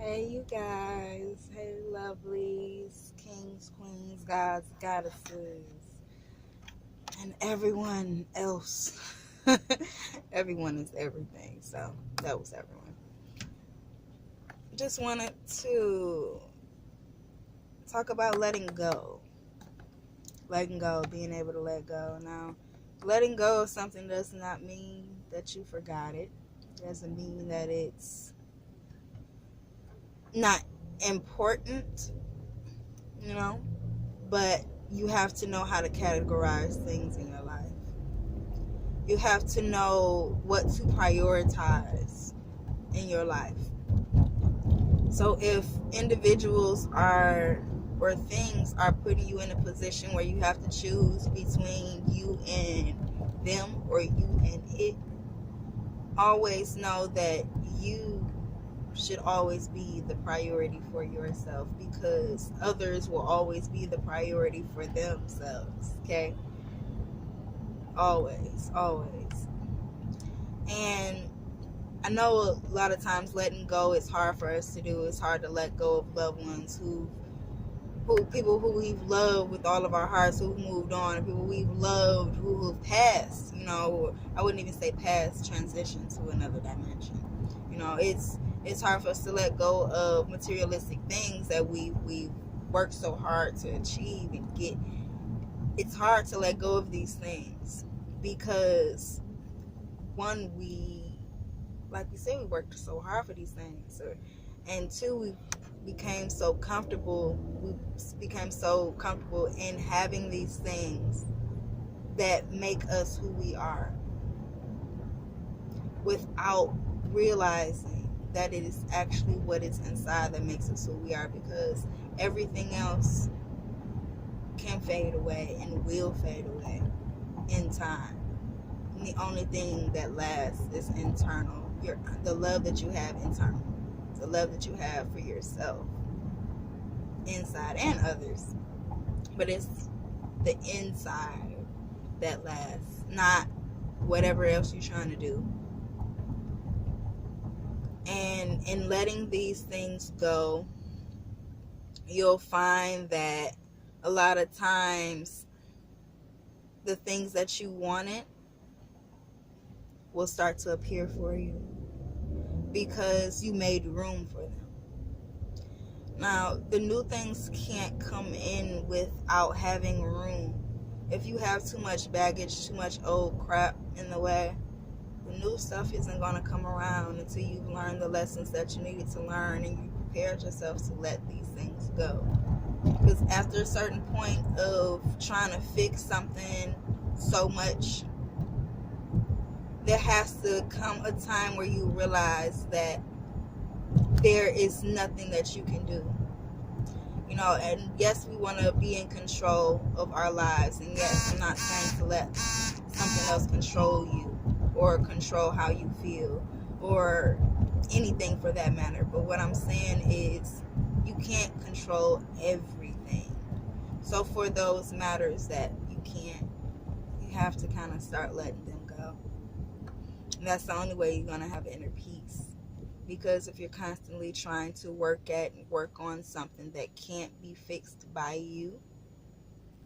Hey, you guys. Hey, lovelies, kings, queens, gods, goddesses, and everyone else. Everyone is everything, so that was everyone. Just wanted to talk about letting go. Letting go, being able to let go. Now, letting go of something does not mean that you forgot it. It doesn't mean that it's not important, you know? But you have to know how to categorize things in your life. You have to know what to prioritize in your life. So if individuals are or things are putting you in a position where you have to choose between you and them or you and it, always know that you should always be the priority for yourself, because others will always be the priority for themselves. Okay, always. And I know a lot of times letting go is hard for us to do. It's hard to let go of loved ones who people who we've loved with all of our hearts, who've moved on, people we've loved who've passed. I wouldn't even say past, transition to another dimension. It's hard for us to let go of materialistic things that we've worked so hard to achieve and get. It's hard to let go of these things because, one, like we said, we worked so hard for these things, and two, we became so comfortable in having these things that make us who we are, without realizing that it is actually what is inside that makes us who we are, because everything else can fade away and will fade away in time. And the only thing that lasts is internal. The love that you have internal, the love that you have for yourself, inside and others. But it's the inside that lasts, not whatever else you're trying to do. And in letting these things go, you'll find that a lot of times the things that you wanted will start to appear for you because you made room for them. Now, the new things can't come in without having room. If you have too much baggage, too much old crap in the way, the new stuff isn't going to come around until you've learned the lessons that you needed to learn and you prepared yourself to let these things go. Because after a certain point of trying to fix something so much, there has to come a time where you realize that there is nothing that you can do. And yes, we want to be in control of our lives. And yes, I'm not saying to let something else control you or control how you feel or anything for that matter. But what I'm saying is you can't control everything. So for those matters that you can't, you have to kind of start letting them go. And that's the only way you're going to have inner peace. Because if you're constantly trying to work on something that can't be fixed by you,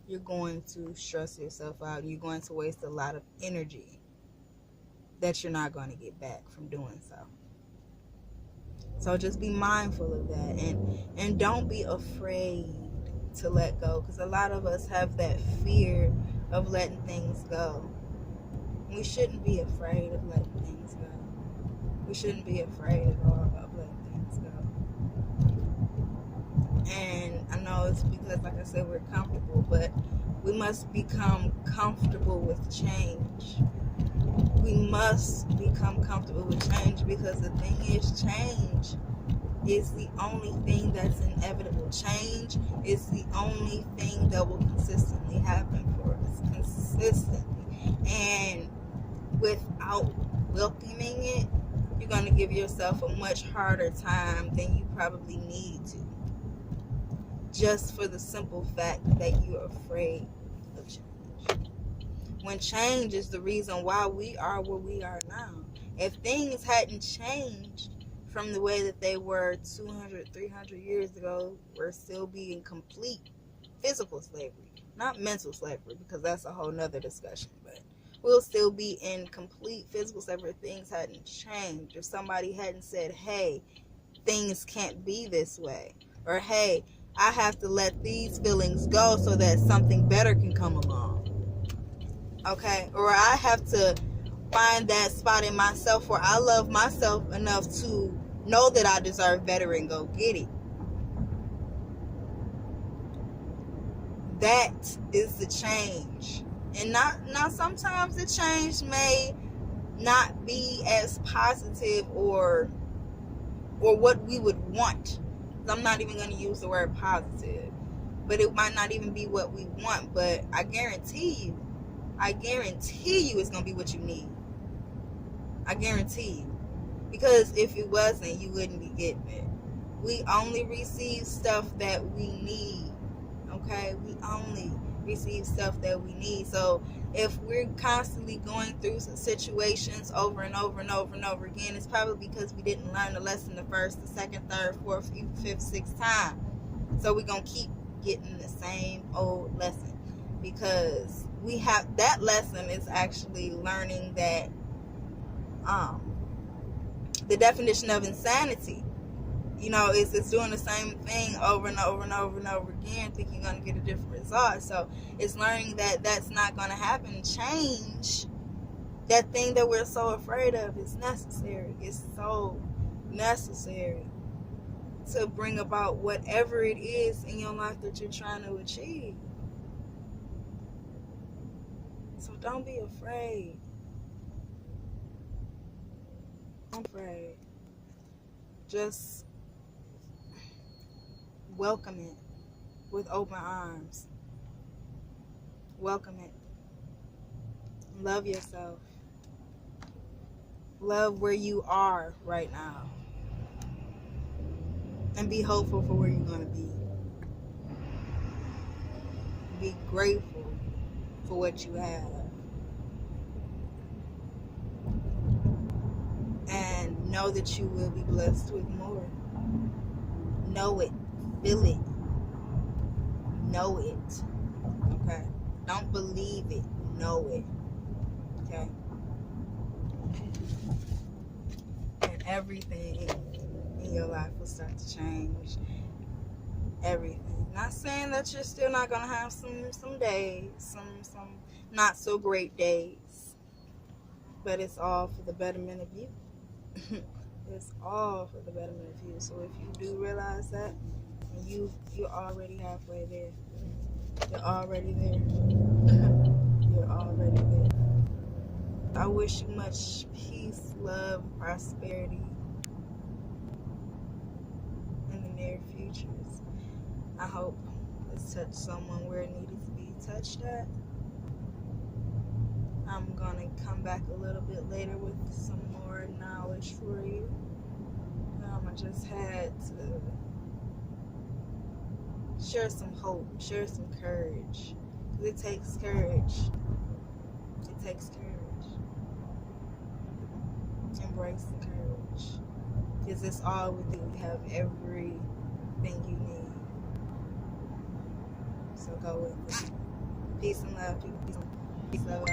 you're going to stress yourself out. You're going to waste a lot of energy that you're not going to get back from doing so. So just be mindful of that, and don't be afraid to let go, because a lot of us have that fear of letting things go. We shouldn't be afraid of letting things go. We shouldn't be afraid at all of letting things go. And I know it's because, like I said, we're comfortable, but we must become comfortable with change. We must become comfortable with change, because the thing is, change is the only thing that's inevitable. Change is the only thing that will consistently happen for us. Consistently. And without welcoming it, you're going to give yourself a much harder time than you probably need to. Just for the simple fact that you're afraid of change. When change is the reason why we are where we are now. If things hadn't changed from the way that they were 200, 300 years ago, we're still being complete physical slavery, not mental slavery, because that's a whole nother discussion. But we'll still be in complete physical slavery if things hadn't changed, if somebody hadn't said, hey, things can't be this way, or hey, I have to let these feelings go so that something better can come along. Okay? Or I have to find that spot in myself where I love myself enough to know that I deserve better and go get it. That is the change. And not sometimes the change may not be as positive or what we would want. I'm not even going to use the word positive, but it might not even be what we want. But I guarantee you it's going to be what you need. I guarantee you. Because if it wasn't, you wouldn't be getting it. We only receive stuff that we need. Okay? We only receive stuff that we need. So if we're constantly going through some situations over and over and over and over again, it's probably because we didn't learn the lesson the first, the second, third, fourth, fifth, sixth time. So we're going to keep getting the same old lesson, because we have that lesson is actually learning that the definition of insanity, it's doing the same thing over and over and over and over again, thinking you're going to get a different result. So it's learning that that's not going to happen. Change, that thing that we're so afraid of, is necessary. It's so necessary to bring about whatever it is in your life that you're trying to achieve. So don't be afraid. Don't be afraid. Just welcome it with open arms. Welcome it. Love yourself. Love where you are right now. And be hopeful for where you're going to be. Be grateful for what you have. And know that you will be blessed with more. Know it. Feel it. Know it. Okay? Don't believe it. Know it. Okay? And everything in your life will start to change. Everything. Not saying that you're still not going to have some days, some not so great days. But it's all for the betterment of you. It's all for the betterment of you. So if you do realize that, you're already halfway there. You're already there. You're already there. I wish you much peace, love, prosperity in the near futures. I hope it's touched someone where it needed to be touched at. I'm gonna come back a little bit later with some more knowledge for you. I just had to share some hope, share some courage. It takes courage. It takes courage. Embrace the courage. Because it's all within you. You have everything you need. So go with it. Peace and love. Peace and love.